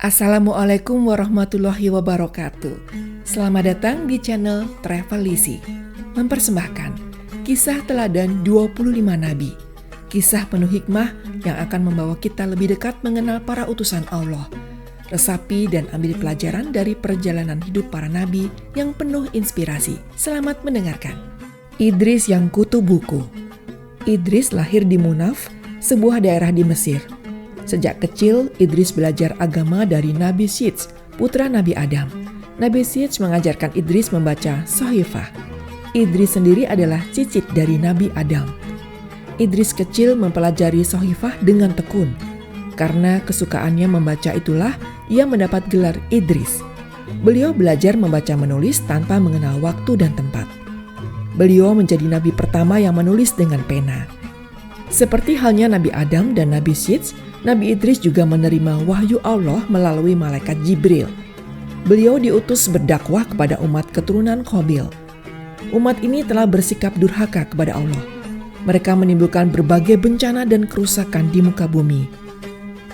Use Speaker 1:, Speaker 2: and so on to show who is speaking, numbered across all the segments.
Speaker 1: Assalamualaikum warahmatullahi wabarakatuh. Selamat datang di channel Travelisi, mempersembahkan kisah teladan 25 nabi, kisah penuh hikmah yang akan membawa kita lebih dekat mengenal para utusan Allah. Resapi dan ambil pelajaran dari perjalanan hidup para nabi yang penuh inspirasi. Selamat mendengarkan. Idris yang kutu buku. Idris lahir di Munaf, sebuah daerah di Mesir. Sejak kecil, Idris belajar agama dari Nabi Syeds, putra Nabi Adam. Nabi Syeds mengajarkan Idris membaca Sohifah. Idris sendiri adalah cicit dari Nabi Adam. Idris kecil mempelajari Sohifah dengan tekun. Karena kesukaannya membaca itulah, ia mendapat gelar Idris. Beliau belajar membaca menulis tanpa mengenal waktu dan tempat. Beliau menjadi nabi pertama yang menulis dengan pena. Seperti halnya Nabi Adam dan Nabi Syeds, Nabi Idris juga menerima wahyu Allah melalui malaikat Jibril. Beliau diutus berdakwah kepada umat keturunan Qabil. Umat ini telah bersikap durhaka kepada Allah. Mereka menimbulkan berbagai bencana dan kerusakan di muka bumi.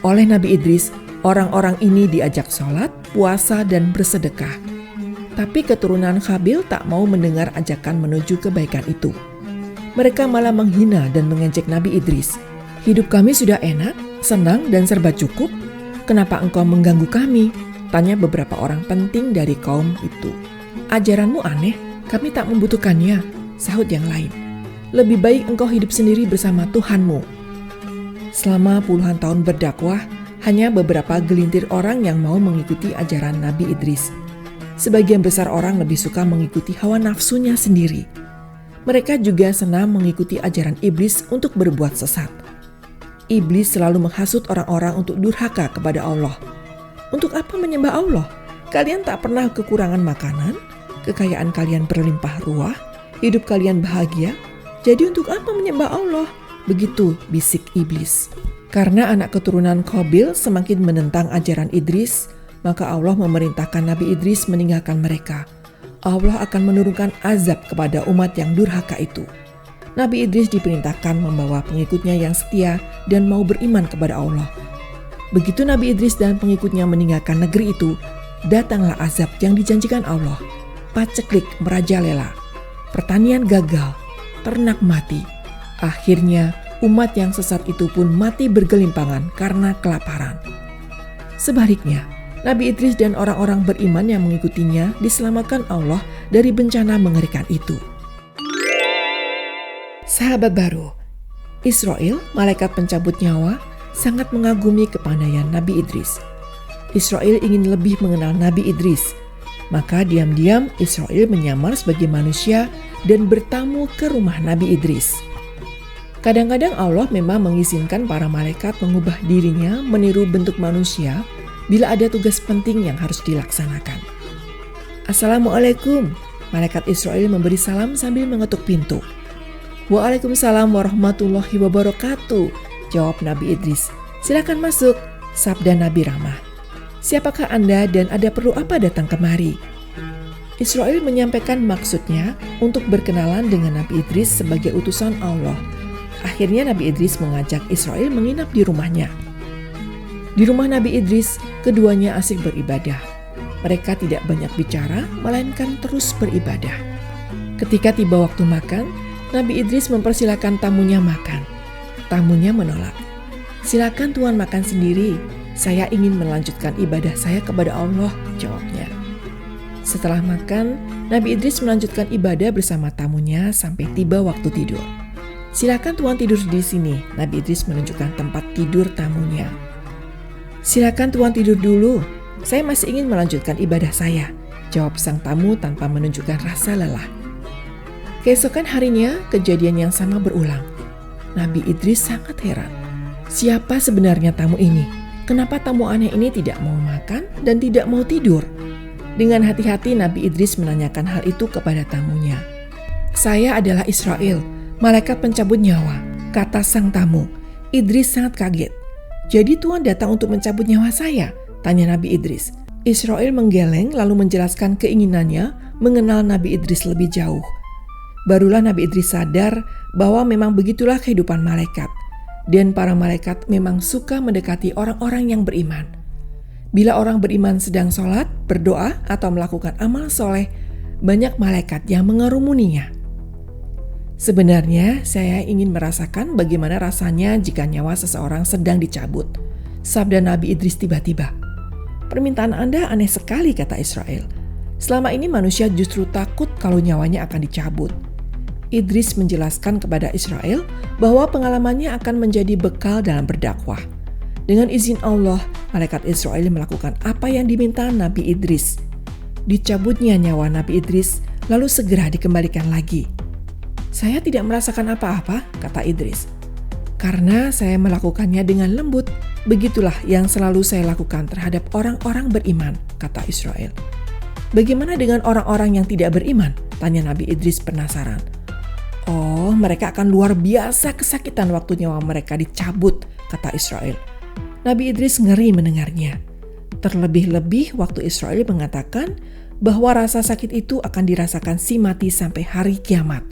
Speaker 1: Oleh Nabi Idris, orang-orang ini diajak sholat, puasa, dan bersedekah. Tapi keturunan Qabil tak mau mendengar ajakan menuju kebaikan itu. Mereka malah menghina dan mengejek Nabi Idris. "Hidup kami sudah enak, senang dan serba cukup. Kenapa engkau mengganggu kami?" tanya beberapa orang penting dari kaum itu. "Ajaranmu aneh, kami tak membutuhkannya," sahut yang lain. "Lebih baik engkau hidup sendiri bersama Tuhanmu." Selama puluhan tahun berdakwah, hanya beberapa gelintir orang yang mau mengikuti ajaran Nabi Idris. Sebagian besar orang lebih suka mengikuti hawa nafsunya sendiri. Mereka juga senang mengikuti ajaran iblis untuk berbuat sesat. Iblis selalu menghasut orang-orang untuk durhaka kepada Allah. Untuk apa menyembah Allah? Kalian tak pernah kekurangan makanan, kekayaan kalian berlimpah ruah, hidup kalian bahagia. Jadi untuk apa menyembah Allah? Begitu bisik iblis. Karena anak keturunan Qabil semakin menentang ajaran Idris, maka Allah memerintahkan Nabi Idris meninggalkan mereka. Allah akan menurunkan azab kepada umat yang durhaka itu. Nabi Idris diperintahkan membawa pengikutnya yang setia dan mau beriman kepada Allah. Begitu Nabi Idris dan pengikutnya meninggalkan negeri itu, datanglah azab yang dijanjikan Allah. Paceklik merajalela, pertanian gagal, ternak mati. Akhirnya umat yang sesat itu pun mati bergelimpangan karena kelaparan. Sebaliknya, Nabi Idris dan orang-orang beriman yang mengikutinya diselamatkan Allah dari bencana mengerikan itu. Sahabat baru, Israel, malaikat pencabut nyawa, sangat mengagumi kepandaian Nabi Idris. Israel ingin lebih mengenal Nabi Idris, maka diam-diam Israel menyamar sebagai manusia dan bertamu ke rumah Nabi Idris. Kadang-kadang Allah memang mengizinkan para malaikat mengubah dirinya meniru bentuk manusia bila ada tugas penting yang harus dilaksanakan. "Assalamualaikum," malaikat Israel memberi salam sambil mengetuk pintu. "Waalaikumsalam warahmatullahi wabarakatuh," jawab Nabi Idris. "Silakan masuk," sabda Nabi ramah. "Siapakah Anda dan ada perlu apa datang kemari?" Israel menyampaikan maksudnya untuk berkenalan dengan Nabi Idris sebagai utusan Allah. Akhirnya Nabi Idris mengajak Israel menginap di rumahnya. Di rumah Nabi Idris, keduanya asik beribadah. Mereka tidak banyak bicara, melainkan terus beribadah. Ketika tiba waktu makan, Nabi Idris mempersilakan tamunya makan. Tamunya menolak. "Silakan Tuan makan sendiri. Saya ingin melanjutkan ibadah saya kepada Allah," jawabnya. Setelah makan, Nabi Idris melanjutkan ibadah bersama tamunya sampai tiba waktu tidur. "Silakan Tuan tidur di sini," Nabi Idris menunjukkan tempat tidur tamunya. "Silakan Tuan tidur dulu. Saya masih ingin melanjutkan ibadah saya," jawab sang tamu tanpa menunjukkan rasa lelah. Keesokan harinya, kejadian yang sama berulang. Nabi Idris sangat heran. Siapa sebenarnya tamu ini? Kenapa tamu aneh ini tidak mau makan dan tidak mau tidur? Dengan hati-hati Nabi Idris menanyakan hal itu kepada tamunya. "Saya adalah Israel, malaikat pencabut nyawa," kata sang tamu. Idris sangat kaget. "Jadi Tuhan datang untuk mencabut nyawa saya?" tanya Nabi Idris. Israel menggeleng lalu menjelaskan keinginannya mengenal Nabi Idris lebih jauh. Barulah Nabi Idris sadar bahwa memang begitulah kehidupan malaikat. Dan para malaikat memang suka mendekati orang-orang yang beriman. Bila orang beriman sedang sholat, berdoa, atau melakukan amal soleh, banyak malaikat yang mengerumuninya. Sebenarnya saya ingin merasakan bagaimana rasanya jika nyawa seseorang sedang dicabut. Sabda Nabi Idris tiba-tiba. "Permintaan Anda aneh sekali," kata Israel. "Selama ini manusia justru takut kalau nyawanya akan dicabut." Idris menjelaskan kepada Israel bahwa pengalamannya akan menjadi bekal dalam berdakwah. Dengan izin Allah, malaikat Israel melakukan apa yang diminta Nabi Idris. Dicabutnya nyawa Nabi Idris, lalu segera dikembalikan lagi. "Saya tidak merasakan apa-apa," kata Idris. "Karena saya melakukannya dengan lembut, begitulah yang selalu saya lakukan terhadap orang-orang beriman," kata Israel. "Bagaimana dengan orang-orang yang tidak beriman?" tanya Nabi Idris penasaran. "Oh, mereka akan luar biasa kesakitan waktu nyawa mereka dicabut," kata Israel. Nabi Idris ngeri mendengarnya. Terlebih-lebih waktu Israel mengatakan bahwa rasa sakit itu akan dirasakan si mati sampai hari kiamat.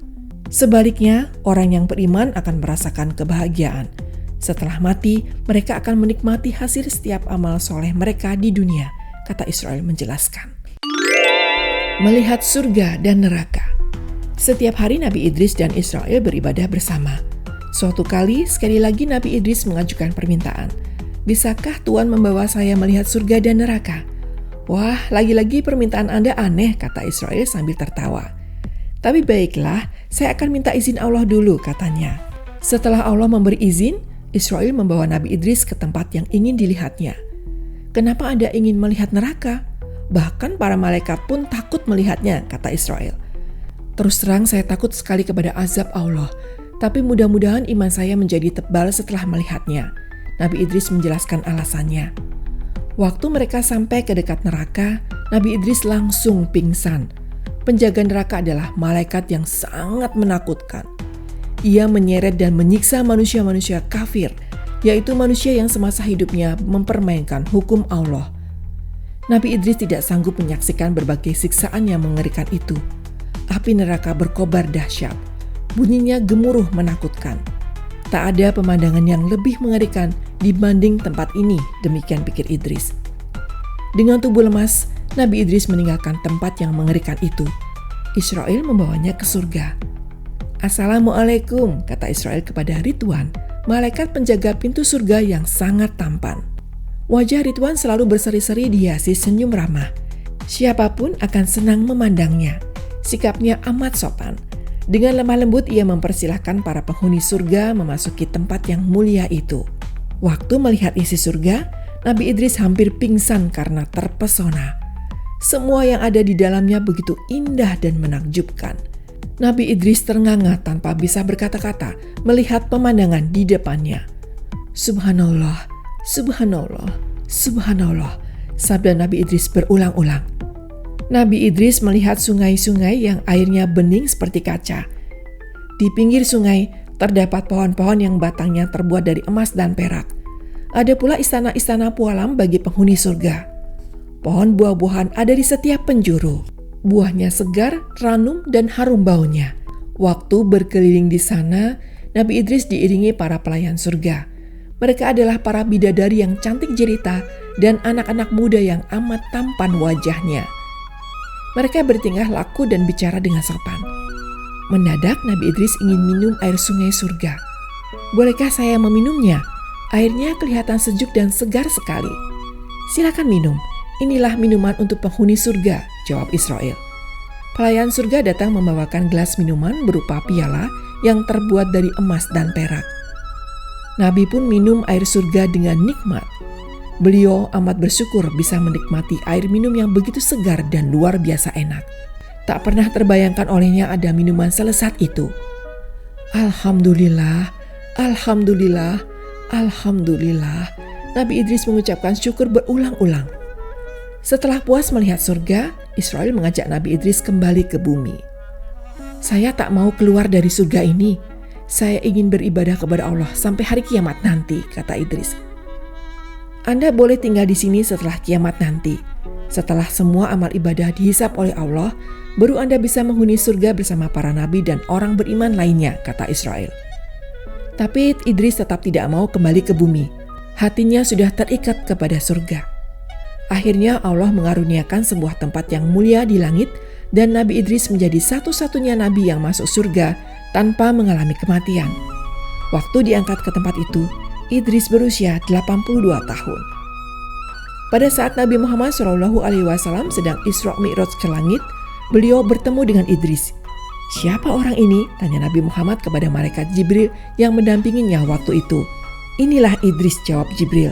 Speaker 1: Sebaliknya, orang yang beriman akan merasakan kebahagiaan. Setelah mati, mereka akan menikmati hasil setiap amal soleh mereka di dunia, kata Israel menjelaskan. Melihat surga dan neraka. Setiap hari Nabi Idris dan Israel beribadah bersama. Suatu kali, sekali lagi Nabi Idris mengajukan permintaan. "Bisakah Tuhan membawa saya melihat surga dan neraka?" "Wah, lagi-lagi permintaan Anda aneh," kata Israel sambil tertawa. "Tapi baiklah, saya akan minta izin Allah dulu," katanya. Setelah Allah memberi izin, Israel membawa Nabi Idris ke tempat yang ingin dilihatnya. "Kenapa Anda ingin melihat neraka? Bahkan para malaikat pun takut melihatnya," kata Israel. "Terus terang saya takut sekali kepada azab Allah, tapi mudah-mudahan iman saya menjadi tebal setelah melihatnya." Nabi Idris menjelaskan alasannya. Waktu mereka sampai ke dekat neraka, Nabi Idris langsung pingsan. Penjaga neraka adalah malaikat yang sangat menakutkan. Ia menyeret dan menyiksa manusia-manusia kafir, yaitu manusia yang semasa hidupnya mempermainkan hukum Allah. Nabi Idris tidak sanggup menyaksikan berbagai siksaan yang mengerikan itu. Api neraka berkobar dahsyat. Bunyinya gemuruh menakutkan. Tak ada pemandangan yang lebih mengerikan dibanding tempat ini, demikian pikir Idris. Dengan tubuh lemas, Nabi Idris meninggalkan tempat yang mengerikan itu. Israel membawanya ke surga. "Assalamualaikum," kata Israel kepada Ridwan, malaikat penjaga pintu surga yang sangat tampan. Wajah Ridwan selalu berseri-seri dihiasi senyum ramah. Siapapun akan senang memandangnya. Sikapnya amat sopan. Dengan lemah lembut ia mempersilahkan para penghuni surga memasuki tempat yang mulia itu. Waktu melihat isi surga, Nabi Idris hampir pingsan karena terpesona. Semua yang ada di dalamnya begitu indah dan menakjubkan. Nabi Idris ternganga tanpa bisa berkata-kata melihat pemandangan di depannya. "Subhanallah, subhanallah, subhanallah," sabda Nabi Idris berulang-ulang. Nabi Idris melihat sungai-sungai yang airnya bening seperti kaca. Di pinggir sungai terdapat pohon-pohon yang batangnya terbuat dari emas dan perak. Ada pula istana-istana pualam bagi penghuni surga. Pohon buah-buahan ada di setiap penjuru. Buahnya segar, ranum, dan harum baunya. Waktu berkeliling di sana, Nabi Idris diiringi para pelayan surga. Mereka adalah para bidadari yang cantik jelita dan anak-anak muda yang amat tampan wajahnya. Mereka bertingkah laku dan bicara dengan sopan. Mendadak Nabi Idris ingin minum air sungai surga. "Bolehkah saya meminumnya? Airnya kelihatan sejuk dan segar sekali." "Silakan minum. Inilah minuman untuk penghuni surga," jawab Israel. Pelayan surga datang membawakan gelas minuman berupa piala yang terbuat dari emas dan perak. Nabi pun minum air surga dengan nikmat. Beliau amat bersyukur bisa menikmati air minum yang begitu segar dan luar biasa enak. Tak pernah terbayangkan olehnya ada minuman selesat itu. "Alhamdulillah, alhamdulillah, alhamdulillah," Nabi Idris mengucapkan syukur berulang-ulang. Setelah puas melihat surga, Israel mengajak Nabi Idris kembali ke bumi. "Saya tak mau keluar dari surga ini. Saya ingin beribadah kepada Allah sampai hari kiamat nanti," kata Idris. "Anda boleh tinggal di sini setelah kiamat nanti. Setelah semua amal ibadah dihisap oleh Allah, baru Anda bisa menghuni surga bersama para nabi dan orang beriman lainnya," kata Israel. Tapi Idris tetap tidak mau kembali ke bumi. Hatinya sudah terikat kepada surga. Akhirnya Allah mengaruniakan sebuah tempat yang mulia di langit dan Nabi Idris menjadi satu-satunya nabi yang masuk surga tanpa mengalami kematian. Waktu diangkat ke tempat itu, Idris berusia 82 tahun. Pada saat Nabi Muhammad SAW sedang Isra Mi'raj ke langit, beliau bertemu dengan Idris. "Siapa orang ini?" tanya Nabi Muhammad kepada malaikat Jibril yang mendampinginya waktu itu. "Inilah Idris," jawab Jibril.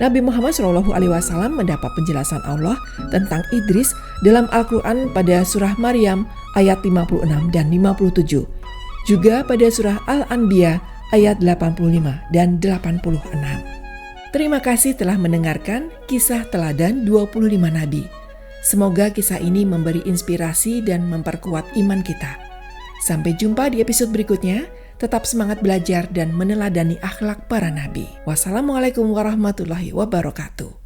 Speaker 1: Nabi Muhammad SAW mendapat penjelasan Allah tentang Idris dalam Al-Quran pada surah Maryam ayat 56 dan 57. Juga pada surah Al-Anbiya ayat 85 dan 86. Terima kasih telah mendengarkan kisah teladan 25 Nabi. Semoga kisah ini memberi inspirasi dan memperkuat iman kita. Sampai jumpa di episode berikutnya. Tetap semangat belajar dan meneladani akhlak para nabi. Wassalamualaikum warahmatullahi wabarakatuh.